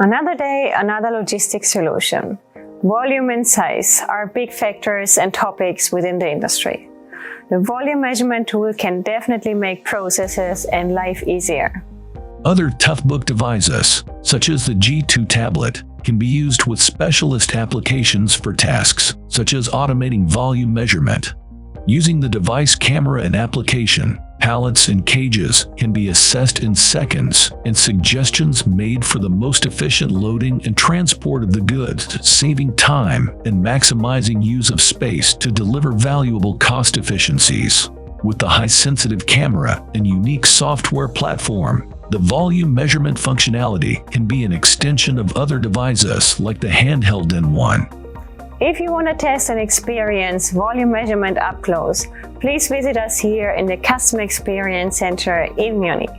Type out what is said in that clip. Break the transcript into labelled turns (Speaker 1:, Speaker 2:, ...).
Speaker 1: Another day, another logistics solution. Volume and size are big factors and topics within the industry. The volume measurement tool can definitely make processes and life easier.
Speaker 2: Other TOUGHBOOK devices, such as the G2 tablet, can be used with specialist applications for tasks, such as automating volume measurement. Using the device camera and application, pallets and cages can be assessed in seconds, and suggestions made for the most efficient loading and transport of the goods, saving time and maximizing use of space to deliver valuable cost efficiencies. With the high-sensitive camera and unique software platform, the volume measurement functionality can be an extension of other devices like the handheld N1.
Speaker 1: If you want to test and experience volume measurement up close, please visit us here in the Customer Experience Center in Munich.